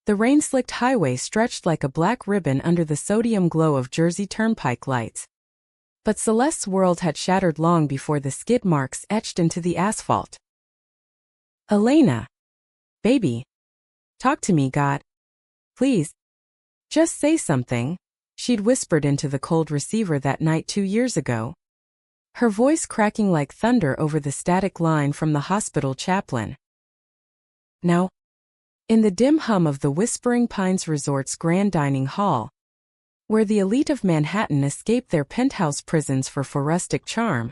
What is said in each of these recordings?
The rain-slicked highway stretched like a black ribbon under the sodium glow of Jersey Turnpike lights. But Celeste's world had shattered long before the skid marks etched into the asphalt. "Elena. Baby. Talk to me, God. Please. Just say something," she'd whispered into the cold receiver that night 2 years ago, her voice cracking like thunder over the static line from the hospital chaplain. Now, in the dim hum of the Whispering Pines Resort's grand dining hall, where the elite of Manhattan escaped their penthouse prisons for rustic charm,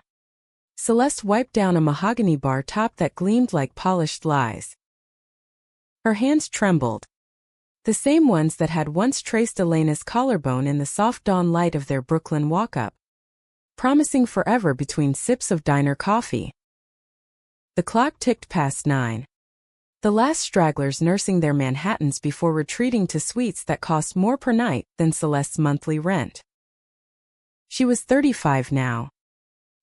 Celeste wiped down a mahogany bar top that gleamed like polished lies. Her hands trembled, the same ones that had once traced Elena's collarbone in the soft dawn light of their Brooklyn walk-up, promising forever between sips of diner coffee. The clock ticked past 9. The last stragglers nursing their Manhattans before retreating to suites that cost more per night than Celeste's monthly rent. She was 35 now,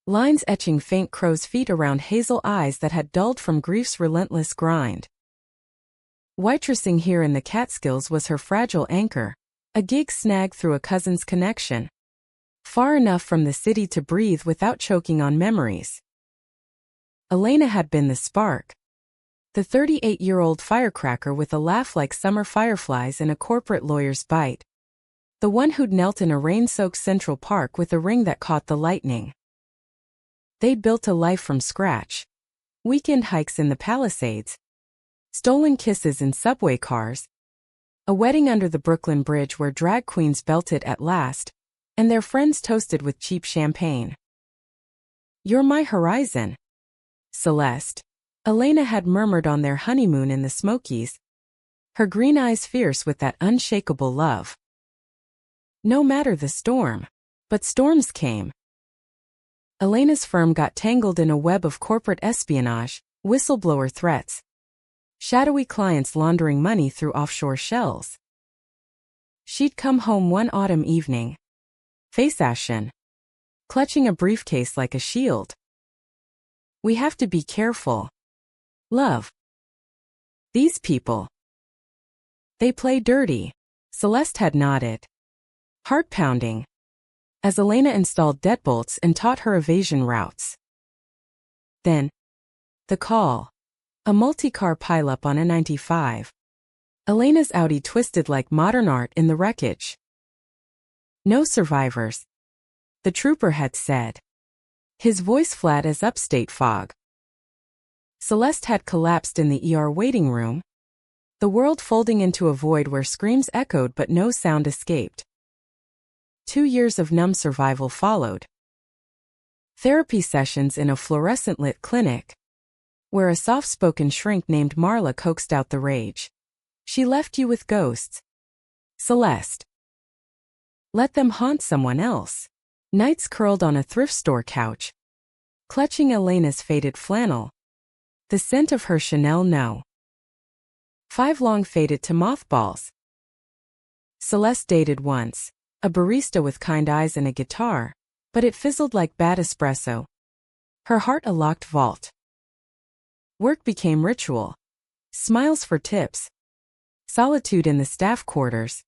lines etching faint crow's feet around hazel eyes that had dulled from grief's relentless grind. Waitressing here in the Catskills was her fragile anchor, a gig snagged through a cousin's connection, far enough from the city to breathe without choking on memories. Elena had been the spark. The 38-year-old firecracker with a laugh like summer fireflies and a corporate lawyer's bite. The one who'd knelt in a rain-soaked Central Park with a ring that caught the lightning. They'd built a life from scratch. Weekend hikes in the Palisades. Stolen kisses in subway cars. A wedding under the Brooklyn Bridge where drag queens belted at last, and their friends toasted with cheap champagne. "You're my horizon, Celeste," Elena had murmured on their honeymoon in the Smokies, her green eyes fierce with that unshakable love. No matter the storm. But storms came. Elena's firm got tangled in a web of corporate espionage, whistleblower threats, shadowy clients laundering money through offshore shells. She'd come home one autumn evening, face ashen, clutching a briefcase like a shield. "We have to be careful. Love. These people. They play dirty." Celeste had nodded, heart-pounding, as Elena installed deadbolts and taught her evasion routes. Then, the call. A multi-car pileup on a 95. Elena's Audi twisted like modern art in the wreckage. "No survivors," the trooper had said, his voice flat as upstate fog. Celeste had collapsed in the ER waiting room, the world folding into a void where screams echoed but no sound escaped. 2 years of numb survival followed. Therapy sessions in a fluorescent-lit clinic, where a soft-spoken shrink named Marla coaxed out the rage. "She left you with ghosts, Celeste. Let them haunt someone else." Nights curled on a thrift store couch, clutching Elena's faded flannel, the scent of her Chanel No. 5 long faded to mothballs. Celeste dated once, a barista with kind eyes and a guitar, but it fizzled like bad espresso. Her heart a locked vault. Work became ritual. Smiles for tips. Solitude in the staff quarters.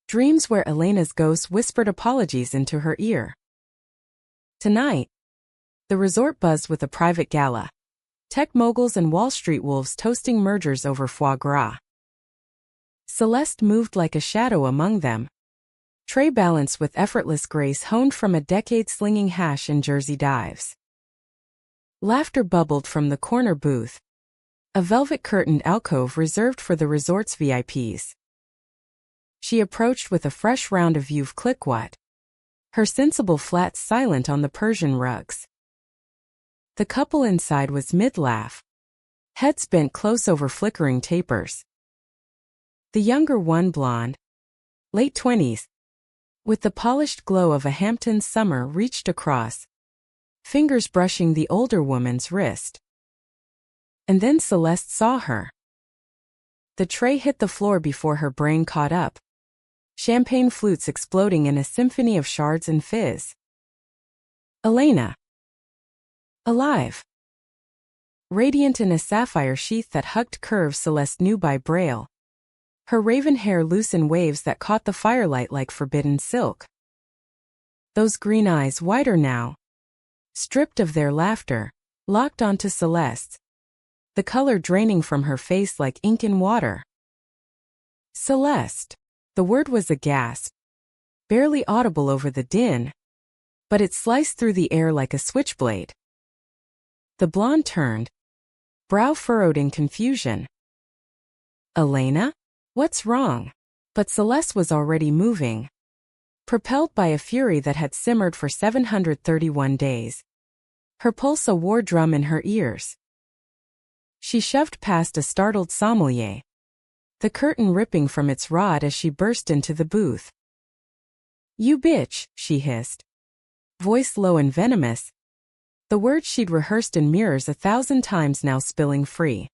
Dreams where Elena's ghost whispered apologies into her ear. Tonight, the resort buzzed with a private gala. Tech moguls and Wall Street wolves toasting mergers over foie gras. Celeste moved like a shadow among them, tray balanced with effortless grace honed from a decade slinging hash and Jersey dives. Laughter bubbled from the corner booth, a velvet-curtained alcove reserved for the resort's VIPs. She approached with a fresh round of Veuve Clicquot, her sensible flats silent on the Persian rugs. The couple inside was mid-laugh, heads bent close over flickering tapers. The younger one blonde, late 20s, with the polished glow of a Hampton summer reached across, fingers brushing the older woman's wrist. And then Celeste saw her. The tray hit the floor before her brain caught up, champagne flutes exploding in a symphony of shards and fizz. Elena. Alive. Radiant in a sapphire sheath that hugged curves Celeste knew by braille. Her raven hair loose in waves that caught the firelight like forbidden silk. Those green eyes wider now, stripped of their laughter, locked onto Celeste's, the color draining from her face like ink in water. Celeste. The word was a gasp, barely audible over the din, but it sliced through the air like a switchblade. The blonde turned, brow furrowed in confusion. Elena? What's wrong? But Celeste was already moving, propelled by a fury that had simmered for 731 days. Her pulse a war drum in her ears. She shoved past a startled sommelier, the curtain ripping from its rod as she burst into the booth. "You bitch," she hissed, voice low and venomous, the words she'd rehearsed in mirrors 1,000 times now spilling free.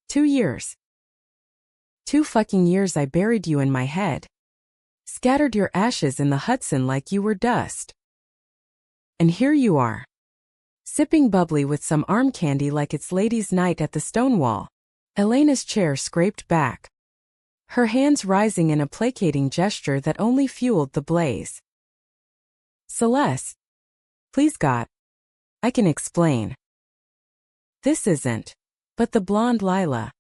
2 years. 2 fucking years I buried you in my head. Scattered your ashes in the Hudson like you were dust. And here you are, sipping bubbly with some arm candy like it's ladies' night at the Stonewall. Elena's chair scraped back, her hands rising in a placating gesture that only fueled the blaze. "Celeste, please God, I can explain. This isn't." But the blonde Lila,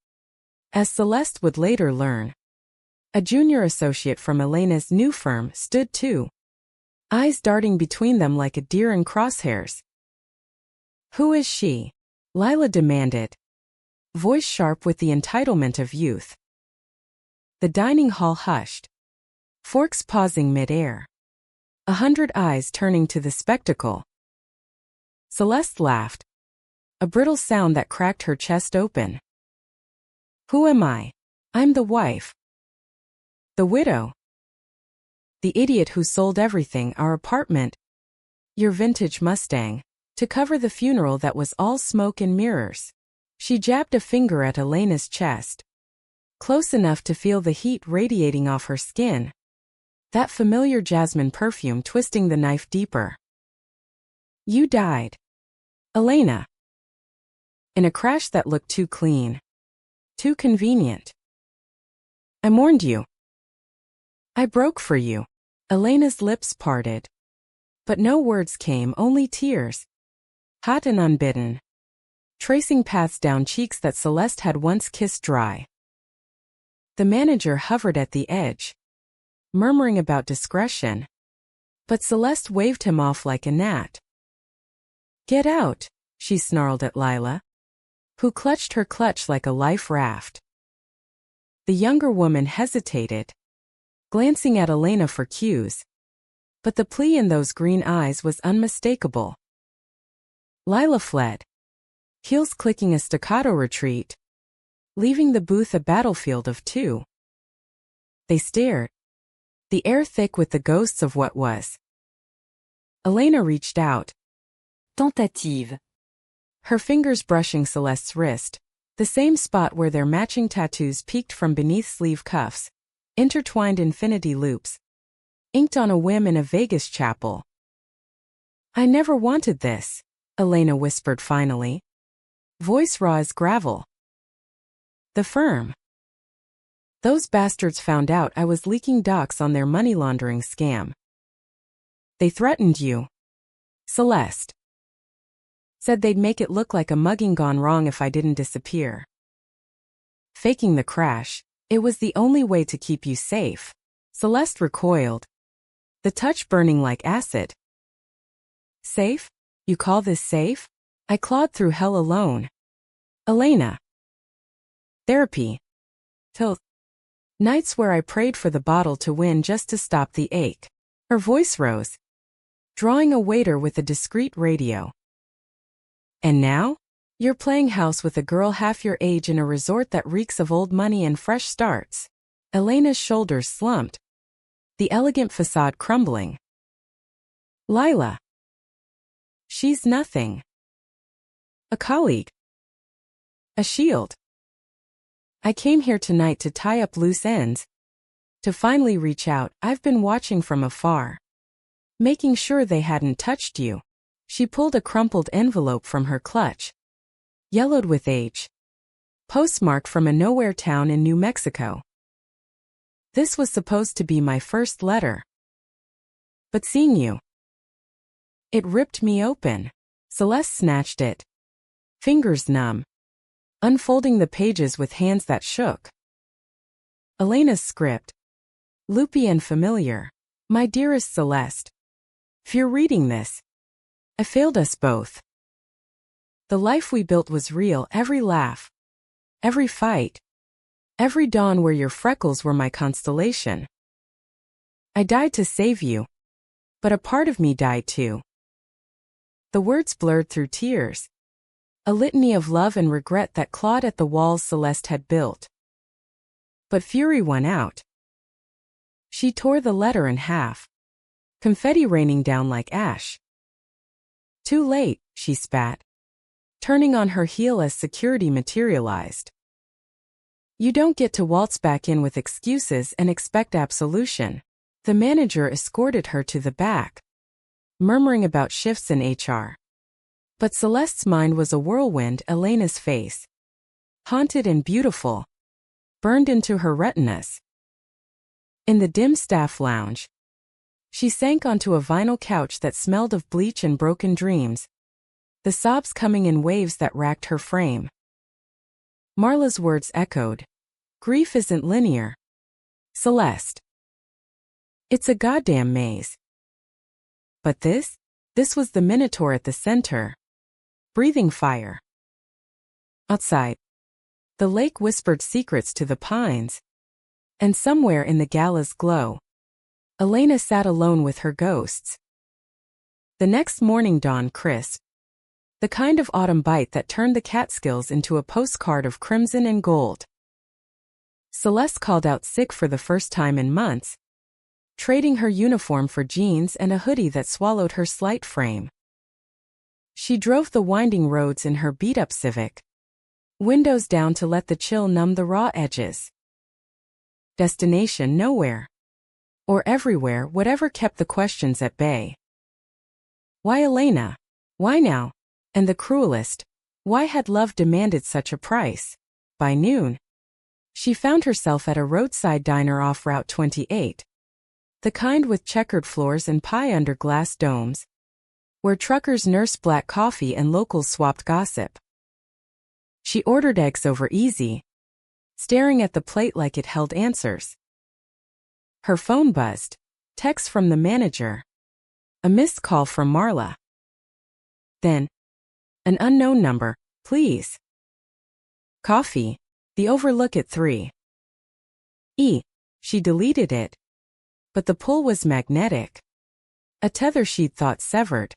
as Celeste would later learn, a junior associate from Elena's new firm, stood too, eyes darting between them like a deer in crosshairs. "Who is she?" Lila demanded, voice sharp with the entitlement of youth. The dining hall hushed, forks pausing mid-air, 100 eyes turning to the spectacle. Celeste laughed, a brittle sound that cracked her chest open. "Who am I? I'm the wife. The widow. The idiot who sold everything, our apartment, your vintage Mustang, to cover the funeral that was all smoke and mirrors." She jabbed a finger at Elena's chest, close enough to feel the heat radiating off her skin, that familiar jasmine perfume twisting the knife deeper. "You died, Elena. In a crash that looked too clean, too convenient. I mourned you. I broke for you." Elena's lips parted, but no words came, only tears, hot and unbidden, tracing paths down cheeks that Celeste had once kissed dry. The manager hovered at the edge, murmuring about discretion, but Celeste waved him off like a gnat. "Get out," she snarled at Lila, who clutched her clutch like a life raft. The younger woman hesitated, glancing at Elena for cues, but the plea in those green eyes was unmistakable. Lila fled, heels clicking a staccato retreat, leaving the booth a battlefield of two. They stared, the air thick with the ghosts of what was. Elena reached out. Tentative. Her fingers brushing Celeste's wrist, the same spot where their matching tattoos peeked from beneath sleeve cuffs, intertwined infinity loops, inked on a whim in a Vegas chapel. "I never wanted this," Elena whispered finally, voice raw as gravel. "The firm. Those bastards found out I was leaking docs on their money laundering scam. They threatened you, Celeste. Said they'd make it look like a mugging gone wrong if I didn't disappear. Faking the crash, it was the only way to keep you safe." Celeste recoiled, the touch burning like acid. "Safe? You call this safe? I clawed through hell alone. Elena. Therapy. Till nights where I prayed for the bottle to win just to stop the ache." Her voice rose, drawing a waiter with a discreet radio. "And now? You're playing house with a girl half your age in a resort that reeks of old money and fresh starts." Elena's shoulders slumped, the elegant facade crumbling. "Lila. She's nothing. A colleague. A shield. I came here tonight to tie up loose ends, to finally reach out. I've been watching from afar, making sure they hadn't touched you." She pulled a crumpled envelope from her clutch, yellowed with age, postmarked from a nowhere town in New Mexico. This was supposed to be my first letter. But seeing you, it ripped me open. Celeste snatched it, fingers numb, unfolding the pages with hands that shook. Elena's script, loopy and familiar. My dearest Celeste, if you're reading this, I failed us both. The life we built was real, every laugh, every fight, every dawn where your freckles were my constellation. I died to save you, but a part of me died too. The words blurred through tears, a litany of love and regret that clawed at the walls Celeste had built. But fury won out. She tore the letter in half, confetti raining down like ash. Too late, she spat, turning on her heel as security materialized. You don't get to waltz back in with excuses and expect absolution. The manager escorted her to the back, murmuring about shifts in HR. But Celeste's mind was a whirlwind. Elena's face, haunted and beautiful, burned into her retinas. In the dim staff lounge, she sank onto a vinyl couch that smelled of bleach and broken dreams, the sobs coming in waves that racked her frame. Marla's words echoed. Grief isn't linear, Celeste. It's a goddamn maze. But this was the Minotaur at the center, breathing fire. Outside, the lake whispered secrets to the pines, and somewhere in the gala's glow, Elena sat alone with her ghosts. The next morning dawned crisp, the kind of autumn bite that turned the Catskills into a postcard of crimson and gold. Celeste called out sick for the first time in months, trading her uniform for jeans and a hoodie that swallowed her slight frame. She drove the winding roads in her beat-up Civic, windows down to let the chill numb the raw edges. Destination nowhere. Or everywhere, whatever kept the questions at bay. Why Elena? Why now? And the cruelest, why had love demanded such a price? By noon, she found herself at a roadside diner off Route 28. The kind with checkered floors and pie under glass domes, where truckers nursed black coffee and locals swapped gossip. She ordered eggs over easy, staring at the plate like it held answers. Her phone buzzed. Text from the manager. A missed call from Marla. Then, an unknown number, please. Coffee. The overlook at 3. She deleted it. But the pull was magnetic. A tether she'd thought severed.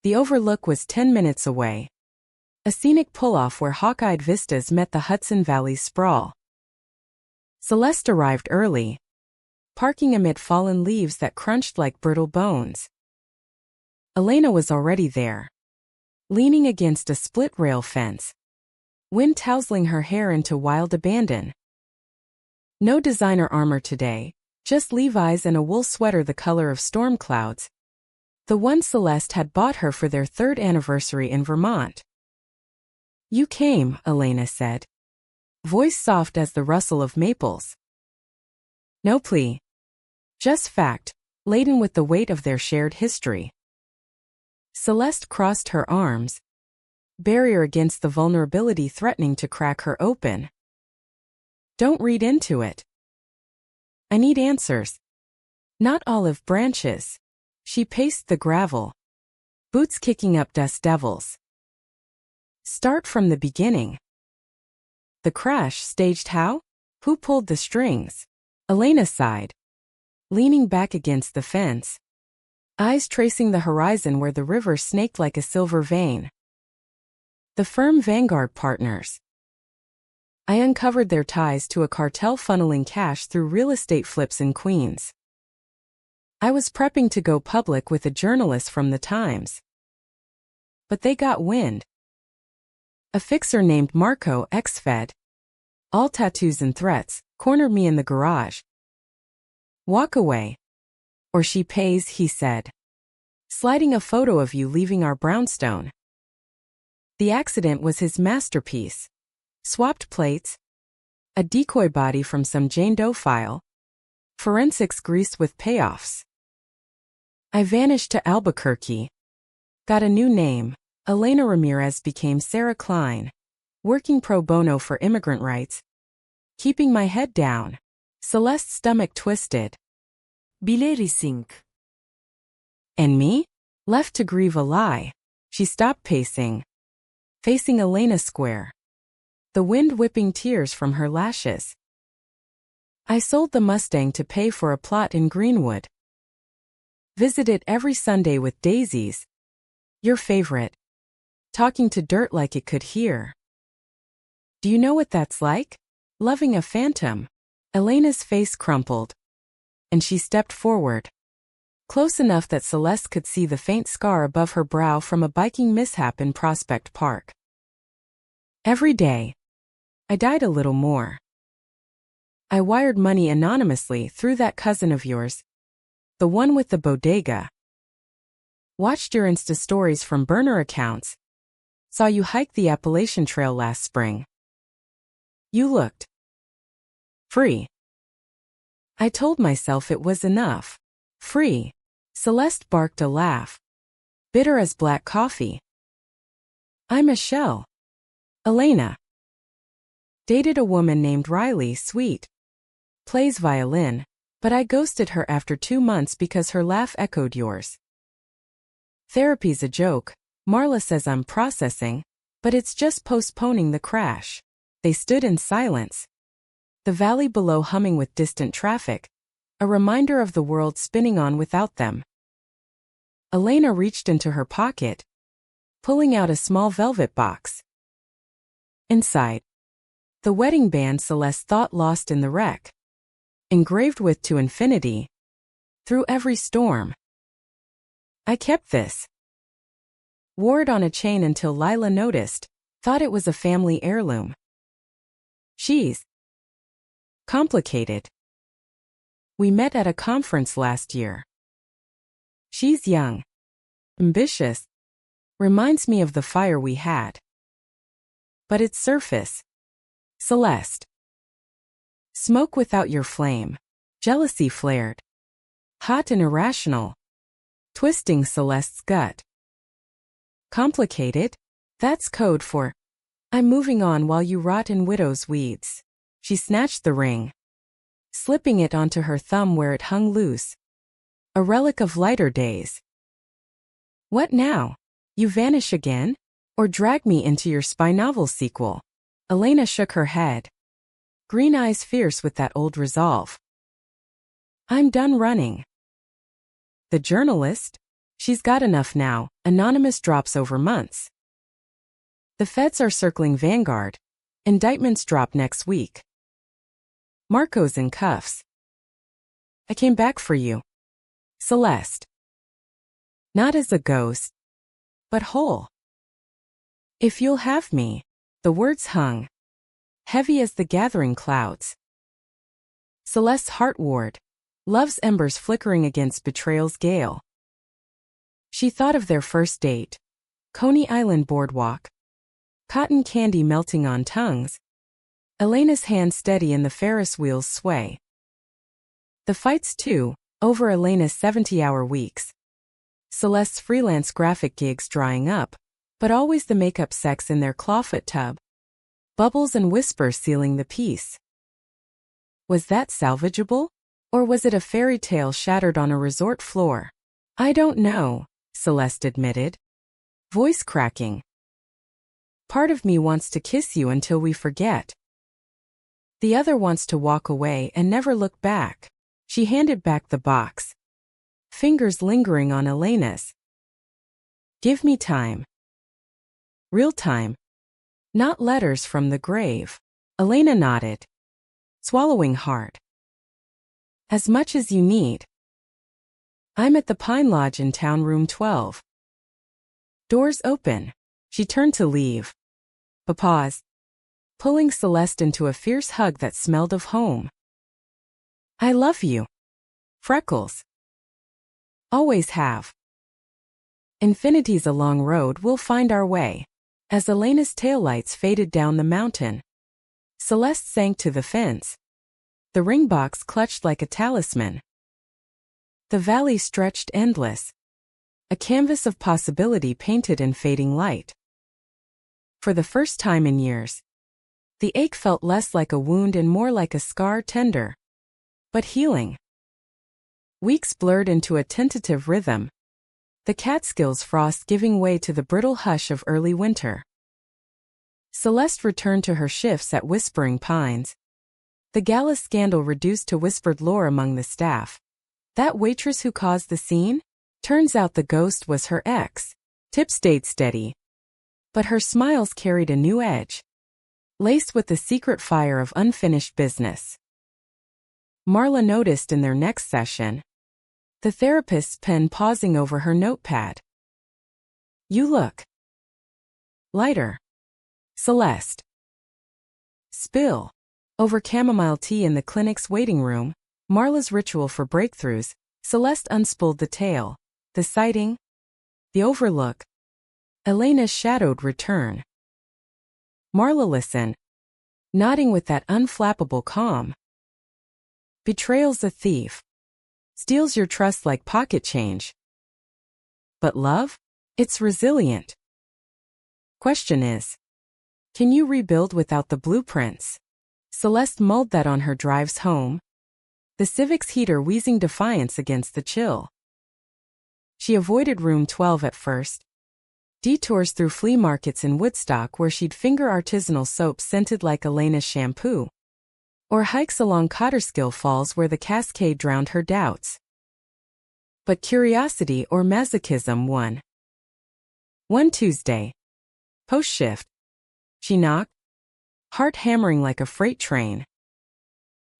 The overlook was 10 minutes away. A scenic pull-off where hawk-eyed vistas met the Hudson Valley's sprawl. Celeste arrived early, parking amid fallen leaves that crunched like brittle bones. Elena was already there, leaning against a split-rail fence, wind tousling her hair into wild abandon. No designer armor today, just Levi's and a wool sweater the color of storm clouds, the one Celeste had bought her for their 3rd anniversary in Vermont. You came, Elena said, voice soft as the rustle of maples. No plea. Just fact, laden with the weight of their shared history. Celeste crossed her arms, barrier against the vulnerability threatening to crack her open. Don't read into it. I need answers. Not olive branches. She paced the gravel, boots kicking up dust devils. Start from the beginning. The crash staged how? Who pulled the strings? Elena sighed, leaning back against the fence, eyes tracing the horizon where the river snaked like a silver vein. The firm Vanguard partners. I uncovered their ties to a cartel funneling cash through real estate flips in Queens. I was prepping to go public with a journalist from the Times. But they got wind. A fixer named Marco, ex-Fed, all tattoos and threats, cornered me in the garage. Walk away. Or she pays, he said, sliding a photo of you leaving our brownstone. The accident was his masterpiece. Swapped plates, A decoy body from some Jane Doe file. Forensics greased with payoffs. I vanished to Albuquerque. Got a new name. Elena Ramirez became Sarah Klein. Working pro bono for immigrant rights. Keeping my head down. Celeste's stomach twisted. Bilerisink. And me? Left to grieve a lie. She stopped pacing. Facing Elena square. The wind whipping tears from her lashes. I sold the Mustang to pay for a plot in Greenwood. Visit it every Sunday with daisies. Your favorite. Talking to dirt like it could hear. Do you know what that's like? Loving a phantom. Elena's face crumpled. And she stepped forward. Close enough that Celeste could see the faint scar above her brow from a biking mishap in Prospect Park. Every day. I died a little more. I wired money anonymously through that cousin of yours. The one with the bodega. Watched your Insta stories from burner accounts. Saw you hike the Appalachian Trail last spring. You looked free. I told myself it was enough. Free. Celeste barked a laugh. Bitter as black coffee. I'm a shell. Elena. Dated a woman named Riley Sweet. Plays violin, but I ghosted her after 2 months because her laugh echoed yours. Therapy's a joke. Marla says I'm processing, but it's just postponing the crash. They stood in silence. The valley below humming with distant traffic, a reminder of the world spinning on without them. Elena reached into her pocket, pulling out a small velvet box. Inside, the wedding band Celeste thought lost in the wreck. Engraved with to infinity. Through every storm. I kept this. Wore it on a chain until Lila noticed, thought it was a family heirloom. She's complicated. We met at a conference last year. She's young. Ambitious. Reminds me of the fire we had. But its surface. Celeste. Smoke without your flame. Jealousy flared. Hot and irrational. Twisting Celeste's gut. Complicated? That's code for, I'm moving on while you rot in widow's weeds. She snatched the ring. Slipping it onto her thumb where it hung loose. A relic of lighter days. What now? You vanish again? Or drag me into your spy novel sequel? Elena shook her head. Green eyes fierce with that old resolve. I'm done running. The journalist? She's got enough now. Anonymous drops over months. The feds are circling Vanguard. Indictments drop next week. Marco's in cuffs. I came back for you. Celeste. Not as a ghost, but whole. If you'll have me. The words hung. Heavy as the gathering clouds. Celeste's heart warred. Love's embers flickering against betrayal's gale. She thought of their first date. Coney Island boardwalk. Cotton candy melting on tongues. Elena's hand steady in the Ferris wheel's sway. The fights too, over Elena's 70-hour weeks. Celeste's freelance graphic gigs drying up, but always the makeup sex in their clawfoot tub. Bubbles and whispers sealing the peace. Was that salvageable? Or was it a fairy tale shattered on a resort floor? I don't know, Celeste admitted. Voice cracking. Part of me wants to kiss you until we forget. The other wants to walk away and never look back. She handed back the box. Fingers lingering on Elena's. Give me time. Real time. Not letters from the grave. Elena nodded. Swallowing hard. As much as you need. I'm at the Pine Lodge in town, room 12. Doors open. She turned to leave. But paused. Pulling Celeste into a fierce hug that smelled of home. I love you. Freckles. Always have. Infinity's a long road, we'll find our way. As Elena's taillights faded down the mountain. Celeste sank to the fence. The ring box clutched like a talisman. The valley stretched endless, a canvas of possibility painted in fading light. For the first time in years, the ache felt less like a wound and more like a scar, tender, but healing. Weeks blurred into a tentative rhythm, the Catskills frost giving way to the brittle hush of early winter. Celeste returned to her shifts at Whispering Pines. The gala scandal reduced to whispered lore among the staff. That waitress who caused the scene? Turns out the ghost was her ex. Tip stayed steady, but her smiles carried a new edge, laced with the secret fire of unfinished business. Marla noticed in their next session, the therapist's pen pausing over her notepad. "You look lighter, Celeste." Spill over chamomile tea in the clinic's waiting room, Marla's ritual for breakthroughs. Celeste unspooled the tale, the sighting, the overlook, Elena's shadowed return. Marla listened, nodding with that unflappable calm. Betrayal's a thief. Steals your trust like pocket change. But love? It's resilient. Question is, can you rebuild without the blueprints? Celeste mulled that on her drives home, the Civic's heater wheezing defiance against the chill. She avoided room 12 at first, detours through flea markets in Woodstock where she'd finger artisanal soap scented like Elena's shampoo, or hikes along Cotterskill Falls where the cascade drowned her doubts. But curiosity or masochism won. One Tuesday, post-shift, she knocked, heart hammering like a freight train.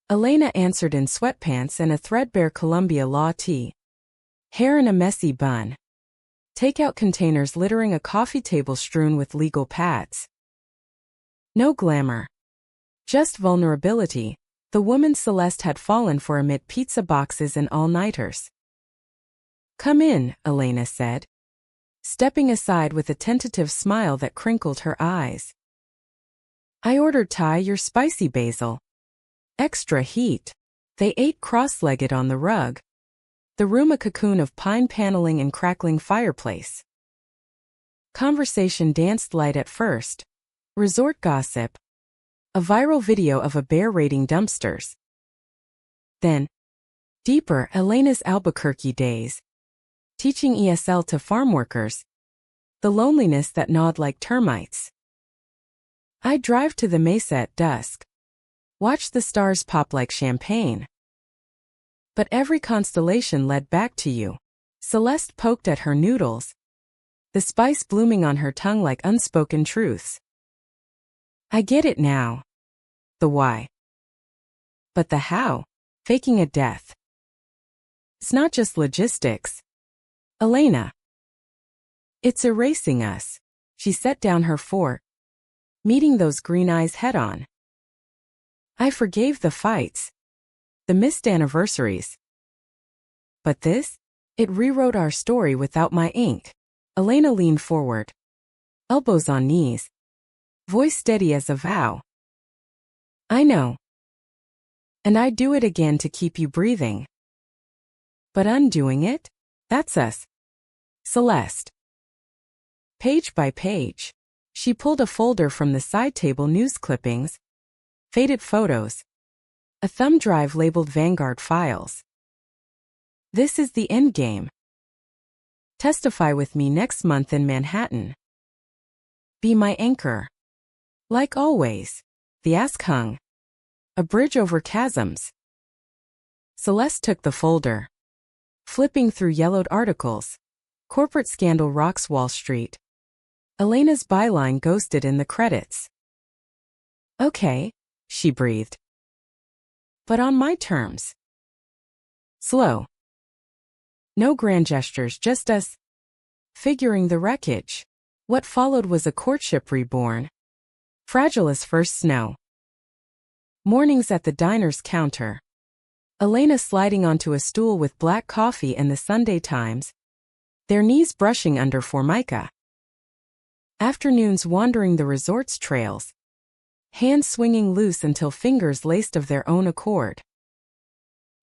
Elena answered in sweatpants and a threadbare Columbia Law tee, hair in a messy bun, takeout containers littering a coffee table strewn with legal pads. No glamour, just vulnerability, the woman Celeste had fallen for amid pizza boxes and all-nighters. "Come in," Elena said, stepping aside with a tentative smile that crinkled her eyes. "I ordered Thai, your spicy basil. Extra heat." They ate cross-legged on the rug, the room a cocoon of pine paneling and crackling fireplace. Conversation danced light at first. Resort gossip, a viral video of a bear raiding dumpsters. Then, deeper, Elena's Albuquerque days, teaching ESL to farm workers, the loneliness that gnawed like termites. "I'd drive to the mesa at dusk, watch the stars pop like champagne. But every constellation led back to you." Celeste poked at her noodles, the spice blooming on her tongue like unspoken truths. "I get it now. The why. But the how? Faking a death. It's not just logistics, Elena. It's erasing us." She set down her fork, meeting those green eyes head-on. "I forgave the fights, the missed anniversaries. But this? It rewrote our story without my ink." Elena leaned forward, elbows on knees, voice steady as a vow. "I know. And I'd do it again to keep you breathing. But undoing it? That's us. Celeste." Page by page, she pulled a folder from the side table, news clippings, faded photos, a thumb drive labeled Vanguard files. "This is the end game. Testify with me next month in Manhattan. Be my anchor. Like always." The ask hung, a bridge over chasms. Celeste took the folder, flipping through yellowed articles. Corporate scandal rocks Wall Street. Elena's byline ghosted in the credits. "Okay," she breathed. "But on my terms. Slow. No grand gestures, just us figuring the wreckage." What followed was a courtship reborn, fragile as first snow. Mornings at the diner's counter, Elena sliding onto a stool with black coffee and the Sunday Times, their knees brushing under Formica. Afternoons wandering the resort's trails, hands swinging loose until fingers laced of their own accord.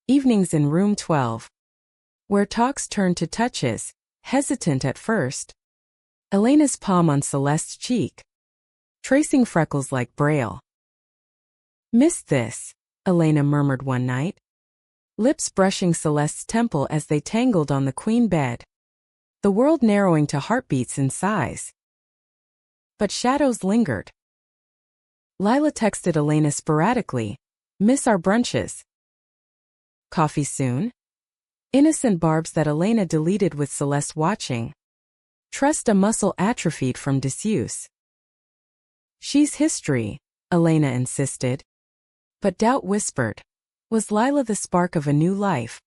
Evenings in room 12, where talks turned to touches, hesitant at first. Elena's palm on Celeste's cheek, tracing freckles like braille. "Missed this," Elena murmured one night, lips brushing Celeste's temple as they tangled on the queen bed, the world narrowing to heartbeats in size. But shadows lingered. Lila texted Elena sporadically, "Miss our brunches." "Coffee soon?" Innocent barbs that Elena deleted with Celeste watching. Trust a muscle atrophied from disuse. "She's history," Elena insisted. But doubt whispered, was Lila the spark of a new life?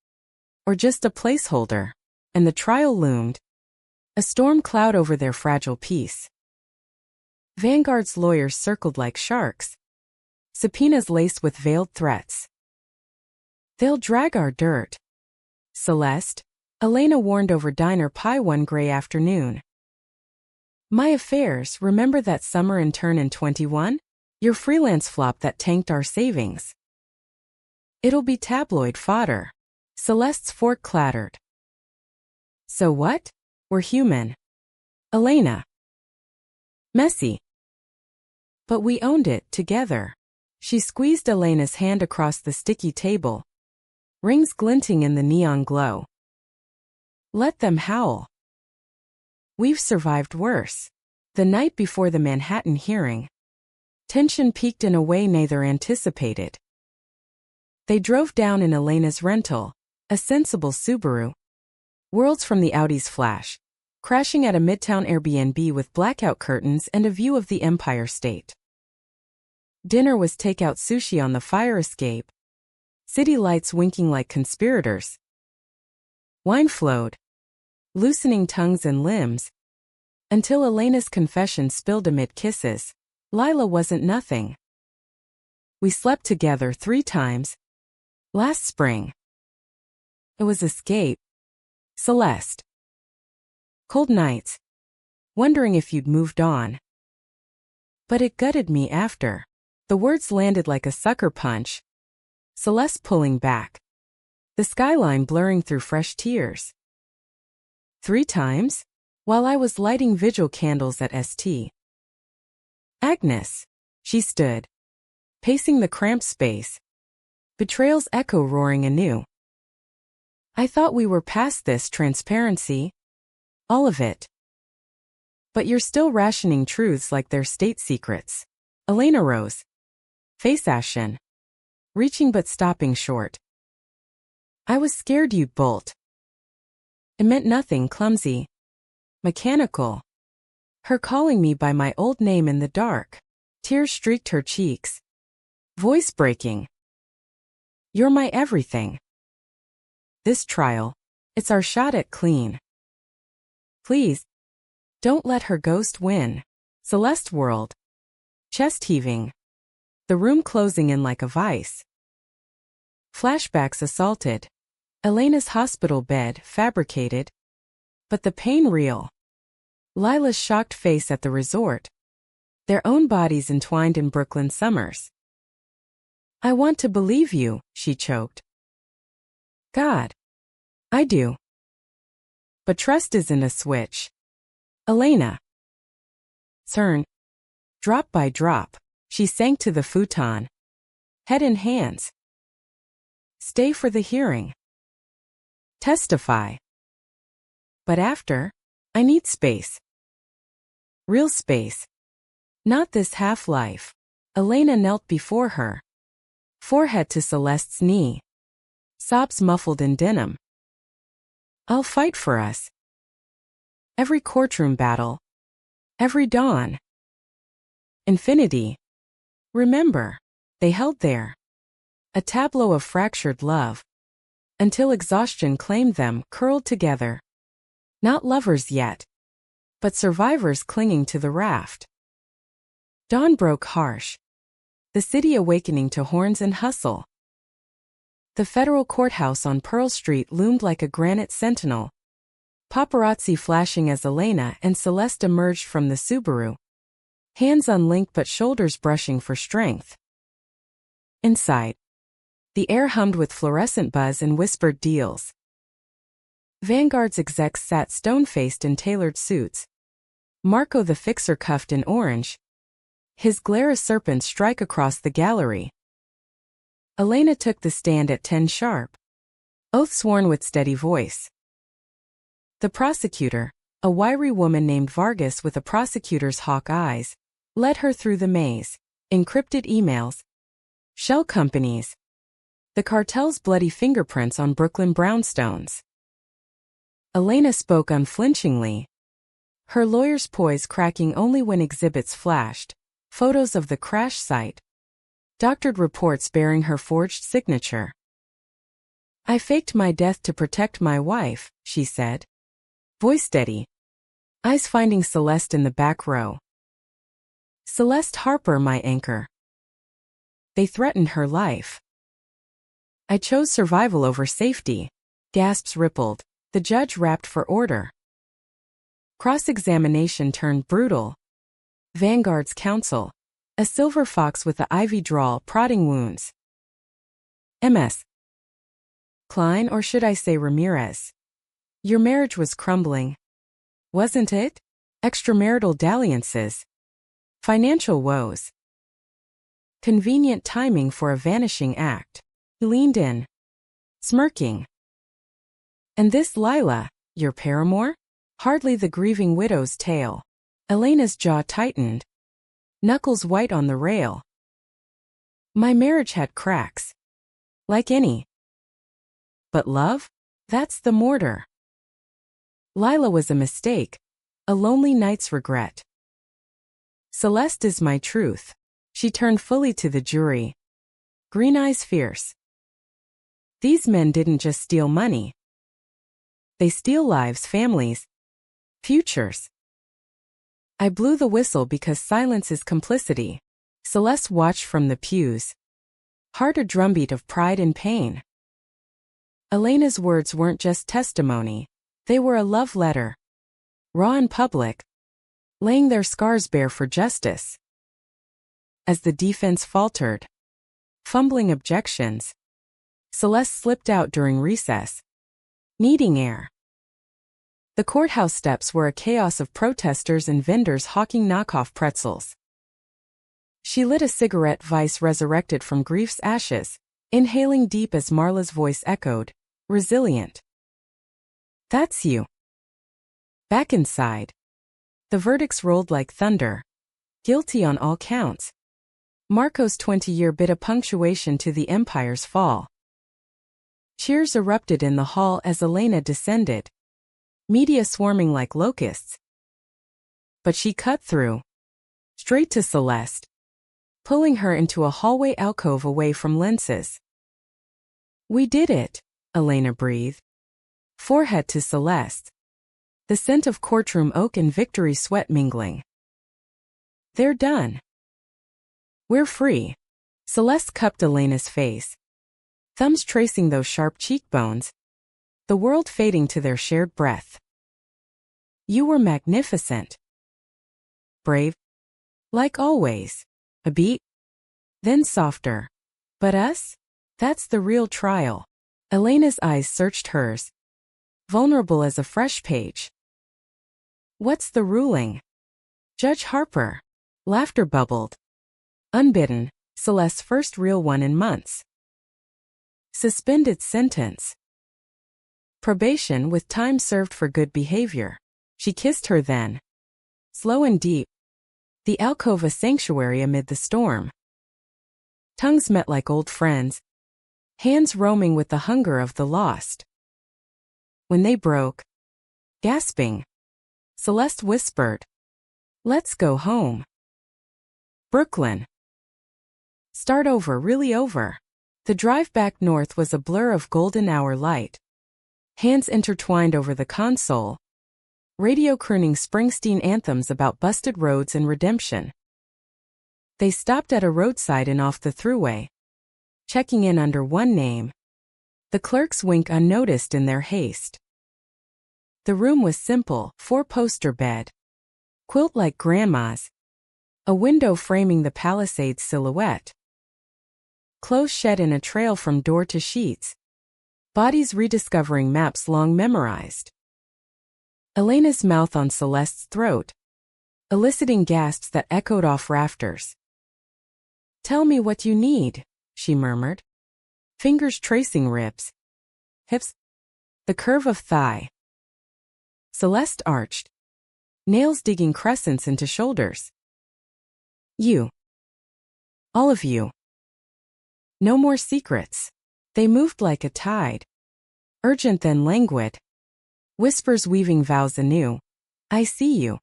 Or just a placeholder? And the trial loomed, a storm cloud over their fragile peace. Vanguard's lawyers circled like sharks, subpoenas laced with veiled threats. "They'll drag our dirt." "Celeste," Elena warned over diner pie one gray afternoon. "My affairs, remember that summer intern in 21? Your freelance flop that tanked our savings." "It'll be tabloid fodder." Celeste's fork clattered. "So what? We're human." "Elena." "Messy. But we owned it, together." She squeezed Elena's hand across the sticky table, rings glinting in the neon glow. "Let them howl. We've survived worse." The night before the Manhattan hearing, tension peaked in a way neither anticipated. They drove down in Elena's rental, a sensible Subaru. Worlds from the Audi's flash, crashing at a midtown Airbnb with blackout curtains and a view of the Empire State. Dinner was takeout sushi on the fire escape, city lights winking like conspirators. Wine flowed, loosening tongues and limbs, until Elena's confession spilled amid kisses. Lila wasn't nothing. "We slept together 3 times. Last spring." It was escape. "Celeste. Cold nights. Wondering if you'd moved on. But it gutted me after." The words landed like a sucker punch. Celeste pulling back, the skyline blurring through fresh tears. 3 times? While I was lighting vigil candles at St. Agnes. She stood, pacing the cramped space, betrayal's echo roaring anew. "I thought we were past this transparency. All of it. But you're still rationing truths like they're state secrets." Elena rose, face ashen, reaching but stopping short. "I was scared you'd bolt." It meant nothing, clumsy, mechanical. Her calling me by my old name in the dark. Tears streaked her cheeks, voice breaking. "You're my everything. This trial, it's our shot at clean. Please, don't let her ghost win." Celeste whirled, chest heaving, the room closing in like a vice. Flashbacks assaulted. Elena's hospital bed, fabricated, but the pain real. Lila's shocked face at the resort, their own bodies entwined in Brooklyn summers. "I want to believe you," she choked. "God, I do. But trust isn't a switch." Elena. Turn. Drop by drop, she sank to the futon, head in hands. "Stay for the hearing. Testify. But after, I need space. Real space. Not this half-life." Elena knelt before her, forehead to Celeste's knee, sobs muffled in denim. "I'll fight for us. Every courtroom battle. Every dawn. Infinity. Remember, they held there, a tableau of fractured love, until exhaustion claimed them, curled together. Not lovers yet, but survivors clinging to the raft. Dawn broke harsh, the city awakening to horns and hustle. The federal courthouse on Pearl Street loomed like a granite sentinel, paparazzi flashing as Elena and Celeste emerged from the Subaru, Hands unlinked but shoulders brushing for strength. Inside, the air hummed with fluorescent buzz and whispered deals. Vanguard's execs sat stone-faced in tailored suits. Marco the fixer cuffed in orange. His glare a serpent strike across the gallery. Elena took the stand at 10 sharp. Oath sworn with steady voice. The prosecutor, a wiry woman named Vargas with a prosecutor's hawk eyes, led her through the maze. Encrypted emails. Shell companies. The cartel's bloody fingerprints on Brooklyn brownstones. Elena spoke unflinchingly. Her lawyer's poise cracking only when exhibits flashed. Photos of the crash site. Doctored reports bearing her forged signature. I faked my death to protect my wife, she said. Voice steady. Eyes finding Celeste in the back row. Celeste Harper, my anchor. They threatened her life. I chose survival over safety. Gasps rippled. The judge rapped for order. Cross-examination turned brutal. Vanguard's counsel. A silver fox with the ivy drawl prodding wounds. MS. Klein, or should I say Ramirez? Your marriage was crumbling. Wasn't it? Extramarital dalliances. Financial woes. Convenient timing for a vanishing act. He leaned in. Smirking. And this Lila, your paramour? Hardly the grieving widow's tale. Elena's jaw tightened. Knuckles white on the rail. My marriage had cracks. Like any. But love? That's the mortar. Lila was a mistake. A lonely night's regret. Celeste is my truth. She turned fully to the jury. Green eyes fierce. These men didn't just steal money. They steal lives, families, futures. I blew the whistle because silence is complicity. Celeste watched from the pews. Heart a drumbeat of pride and pain. Elena's words weren't just testimony. They were a love letter. Raw and public. Laying their scars bare for justice. As the defense faltered, fumbling objections, Celeste slipped out during recess, needing air. The courthouse steps were a chaos of protesters and vendors hawking knockoff pretzels. She lit a cigarette, vice resurrected from grief's ashes, inhaling deep as Marla's voice echoed, resilient. That's you. Back inside. The verdicts rolled like thunder. Guilty on all counts. Marco's 20-year bit of punctuation to the empire's fall. Cheers erupted in the hall as Elena descended. Media swarming like locusts. But she cut through. Straight to Celeste. Pulling her into a hallway alcove away from lenses. We did it, Elena breathed. Forehead to Celeste. The scent of courtroom oak and victory sweat mingling. They're done. We're free. Celeste cupped Elena's face. Thumbs tracing those sharp cheekbones. The world fading to their shared breath. You were magnificent. Brave. Like always. A beat. Then softer. But us? That's the real trial. Elena's eyes searched hers. Vulnerable as a fresh page. What's the ruling? Judge Harper. Laughter bubbled. Unbidden, Celeste's first real one in months. Suspended sentence. Probation with time served for good behavior. She kissed her then. Slow and deep. The alcove a sanctuary amid the storm. Tongues met like old friends. Hands roaming with the hunger of the lost. When they broke, gasping, Celeste whispered, "Let's go home." Brooklyn. Start over, really over. The drive back north was a blur of golden hour light. Hands intertwined over the console. Radio crooning Springsteen anthems about busted roads and redemption. They stopped at a roadside and off the thruway. Checking in under one name. The clerks wink unnoticed in their haste. The room was simple, 4-poster bed. Quilt like grandma's. A window framing the palisade's silhouette. Clothes shed in a trail from door to sheets. Bodies rediscovering maps long memorized. Elena's mouth on Celeste's throat, eliciting gasps that echoed off rafters. "Tell me what you need," she murmured. Fingers tracing ribs, hips, the curve of thigh. Celeste arched, nails digging crescents into shoulders. "You. All of you. No more secrets." They moved like a tide, urgent then languid, whispers weaving vows anew. "I see you.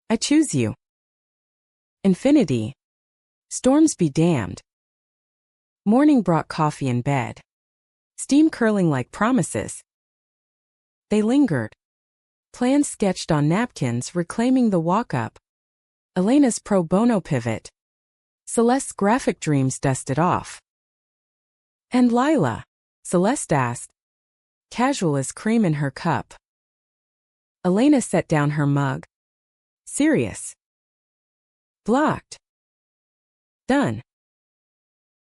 I choose you. Infinity. Storms be damned." Morning brought coffee in bed, steam curling like promises. They lingered, plans sketched on napkins reclaiming the walk-up. Elena's pro bono pivot, Celeste's graphic dreams dusted off. "And Lila?" Celeste asked, casual as cream in her cup. Elena set down her mug. "Serious. Blocked. Done.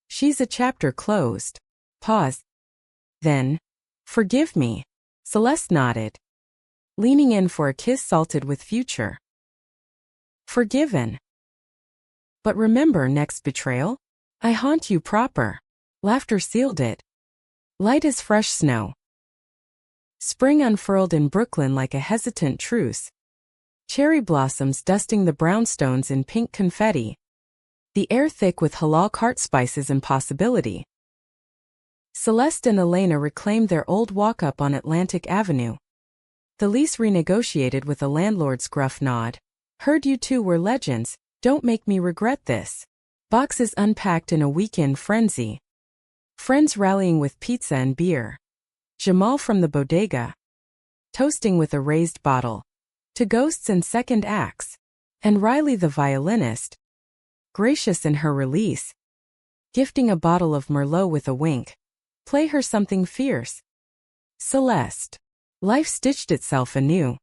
She's a chapter closed." Pause. Then, "Forgive me." Celeste nodded, leaning in for a kiss salted with future. "Forgiven. But remember next betrayal? I haunt you proper." Laughter sealed it. Light as fresh snow. Spring unfurled in Brooklyn like a hesitant truce. Cherry blossoms dusting the brownstones in pink confetti. The air thick with halal cart spices and possibility. Celeste and Elena reclaimed their old walk-up on Atlantic Avenue. The lease renegotiated with a landlord's gruff nod. "Heard you two were legends, don't make me regret this." Boxes unpacked in a weekend frenzy. Friends rallying with pizza and beer. Jamal from the bodega, toasting with a raised bottle. To ghosts and second acts. And Riley the violinist, gracious in her release, gifting a bottle of Merlot with a wink. "Play her something fierce." Celeste. Life stitched itself anew,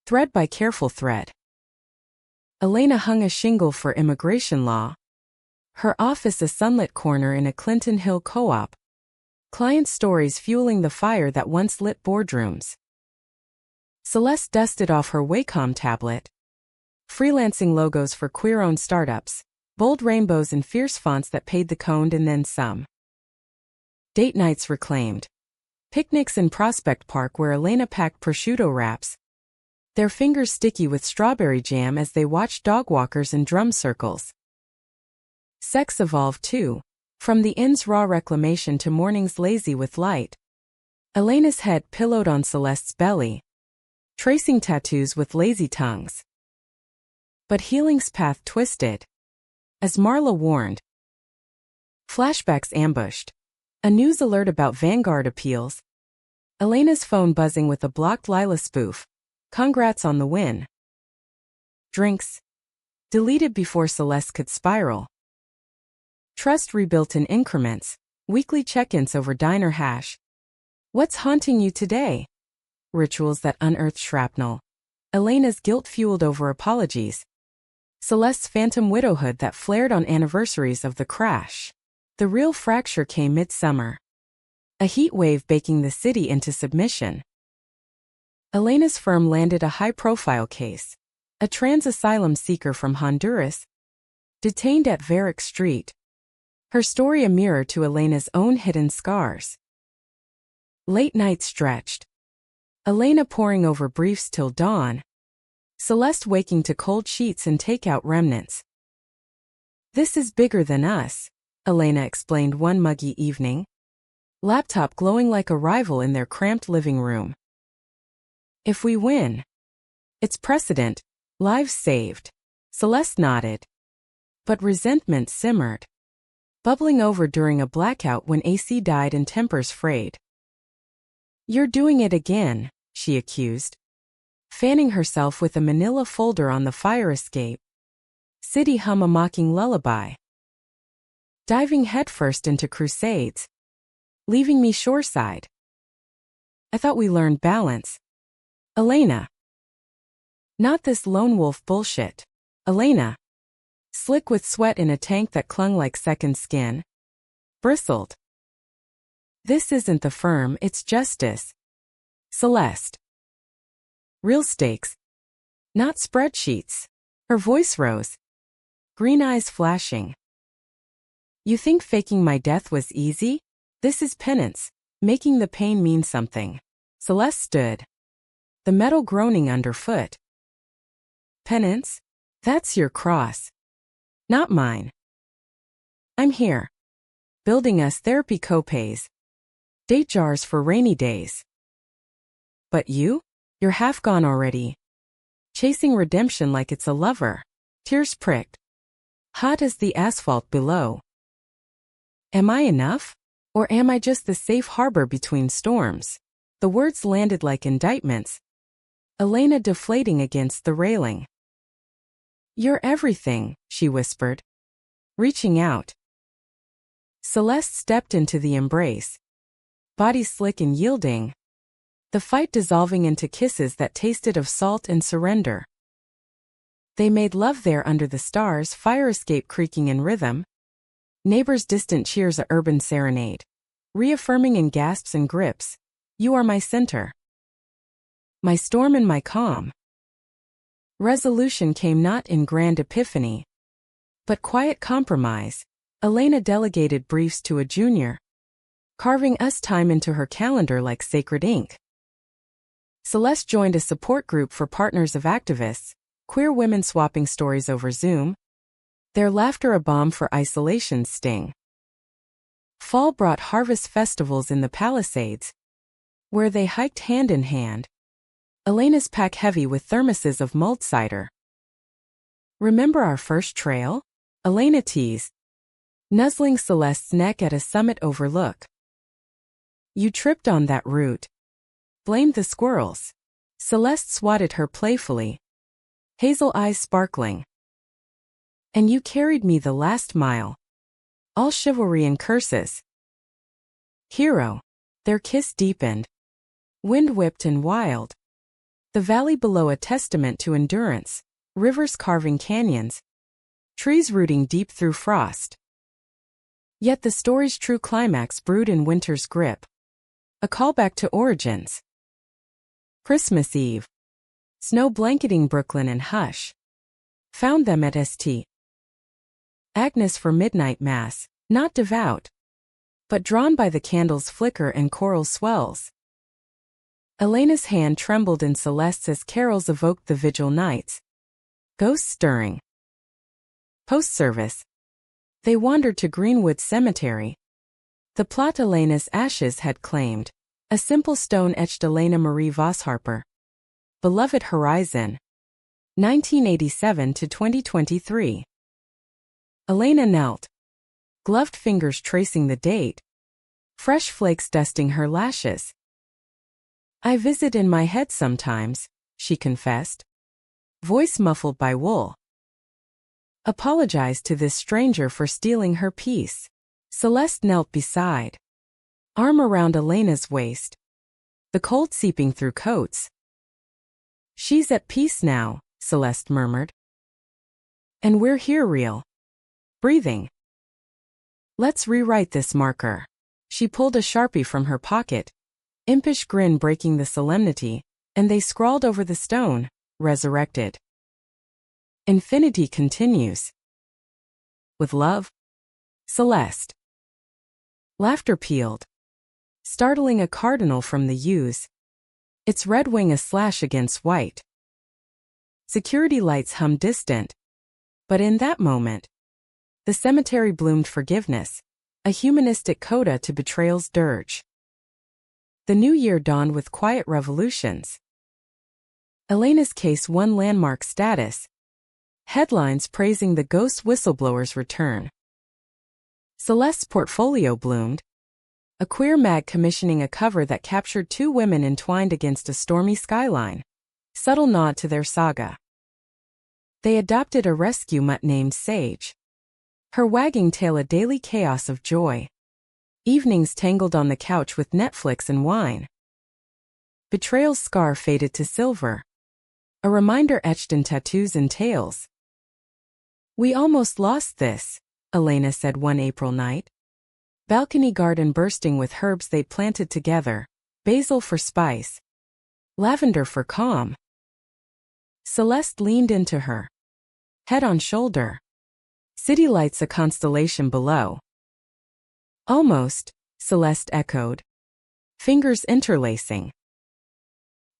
thread by careful thread. Elena hung a shingle for immigration law. Her office a sunlit corner in a Clinton Hill co-op. Client stories fueling the fire that once lit boardrooms. Celeste dusted off her Wacom tablet. Freelancing logos for queer-owned startups. Bold rainbows and fierce fonts that paid the coned and then some. Date nights reclaimed. Picnics in Prospect Park where Elena packed prosciutto wraps. Their fingers sticky with strawberry jam as they watched dog walkers and drum circles. Sex evolved too, from the inn's raw reclamation to mornings lazy with light. Elena's head pillowed on Celeste's belly, tracing tattoos with lazy tongues. But healing's path twisted. As Marla warned. Flashbacks ambushed. A news alert about Vanguard appeals. Elena's phone buzzing with a blocked Lila spoof. Congrats on the win. Drinks. Deleted before Celeste could spiral. Trust rebuilt in increments. Weekly check-ins over diner hash. What's haunting you today? Rituals that unearthed shrapnel. Elena's guilt-fueled over apologies. Celeste's phantom widowhood that flared on anniversaries of the crash. The real fracture came midsummer. A heat wave baking the city into submission. Elena's firm landed a high-profile case. A trans asylum seeker from Honduras. Detained at Varick Street. Her story a mirror to Elena's own hidden scars. Late nights stretched. Elena poring over briefs till dawn. Celeste waking to cold sheets and takeout remnants. This is bigger than us, Elena explained one muggy evening. Laptop glowing like a rival in their cramped living room. If we win. It's precedent, lives saved. Celeste nodded. But resentment simmered. Bubbling over during a blackout when AC died and tempers frayed. You're doing it again, she accused. Fanning herself with a manila folder on the fire escape. City hum a mocking lullaby. Diving headfirst into crusades. Leaving me shoreside. I thought we learned balance. Elena. Not this lone wolf bullshit. Elena. Slick with sweat in a tank that clung like second skin. Bristled. This isn't the firm, it's justice. Celeste. Real stakes. Not spreadsheets. Her voice rose. Green eyes flashing. You think faking my death was easy? This is penance, making the pain mean something. Celeste stood. The metal groaning underfoot. Penance? That's your cross. Not mine. I'm here. Building us therapy copays. Date jars for rainy days. But you? You're half gone already. Chasing redemption like it's a lover. Tears pricked. Hot as the asphalt below. Am I enough? Or am I just the safe harbor between storms? The words landed like indictments. Elena deflating against the railing. You're everything, she whispered. Reaching out. Celeste stepped into the embrace. Body slick and yielding. The fight dissolving into kisses that tasted of salt and surrender. They made love there under the stars, fire escape creaking in rhythm. Neighbors' distant cheers, a urban serenade. Reaffirming in gasps and grips. You are my center. My storm and my calm. Resolution came not in grand epiphany, but quiet compromise. Elena delegated briefs to a junior, carving us time into her calendar like sacred ink. Celeste joined a support group for partners of activists, queer women swapping stories over Zoom. Their laughter a balm for isolation's sting. Fall brought harvest festivals in the Palisades, where they hiked hand in hand. Elena's pack heavy with thermoses of mulled cider. Remember our first trail? Elena teased, nuzzling Celeste's neck at a summit overlook. You tripped on that route. Blamed the squirrels. Celeste swatted her playfully. Hazel eyes sparkling. And you carried me the last mile. All chivalry and curses. Hero. Their kiss deepened. Wind whipped and wild. The valley below a testament to endurance. Rivers carving canyons. Trees rooting deep through frost. Yet the story's true climax brewed in winter's grip. A callback to origins. Christmas Eve. Snow blanketing Brooklyn and hush. Found them at St. Agnes for midnight mass, not devout, but drawn by the candle's flicker and choral swells. Elena's hand trembled in Celeste's as carols evoked the vigil nights. Ghosts stirring. Post-service. They wandered to Greenwood Cemetery. The plot Elena's ashes had claimed. A simple stone etched Elena Marie Vossharper. Beloved Horizon. 1987 to 2023. Elena knelt. Gloved fingers tracing the date. Fresh flakes dusting her lashes. I visit in my head sometimes, she confessed. Voice muffled by wool. Apologized to this stranger for stealing her peace. Celeste knelt beside. Arm around Elena's waist. The cold seeping through coats. She's at peace now, Celeste murmured. And we're here real. Breathing. Let's rewrite this marker. She pulled a Sharpie from her pocket. Impish grin breaking the solemnity, and they scrawled over the stone, resurrected. Infinity continues. With love. Celeste. Laughter pealed. Startling a cardinal from the yews. Its red wing a slash against white. Security lights hummed distant. But in that moment, the cemetery bloomed forgiveness, a humanistic coda to betrayal's dirge. The new year dawned with quiet revolutions. Elena's case won landmark status. Headlines praising the ghost whistleblower's return. Celeste's portfolio bloomed. A queer mag commissioning a cover that captured two women entwined against a stormy skyline. Subtle nod to their saga. They adopted a rescue mutt named Sage. Her wagging tail a daily chaos of joy. Evenings tangled on the couch with Netflix and wine. Betrayal's scar faded to silver. A reminder etched in tattoos and tales. We almost lost this, Elena said one April night. Balcony garden bursting with herbs they'd planted together, basil for spice, lavender for calm. Celeste leaned into her, head on shoulder. City lights a constellation below. Almost, Celeste echoed, fingers interlacing.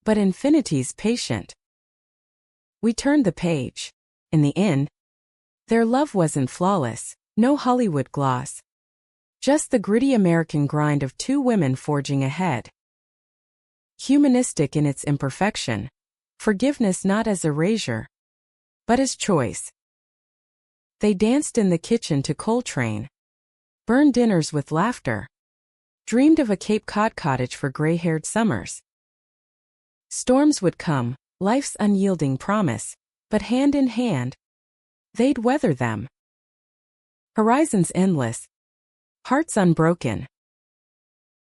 But infinity's patient. We turned the page. In the end, their love wasn't flawless, no Hollywood gloss. Just the gritty American grind of two women forging ahead. Humanistic in its imperfection, forgiveness not as erasure, but as choice. They danced in the kitchen to Coltrane, burned dinners with laughter, dreamed of a Cape Cod cottage for gray-haired summers. Storms would come, life's unyielding promise, but hand in hand, they'd weather them. Horizons endless, hearts unbroken.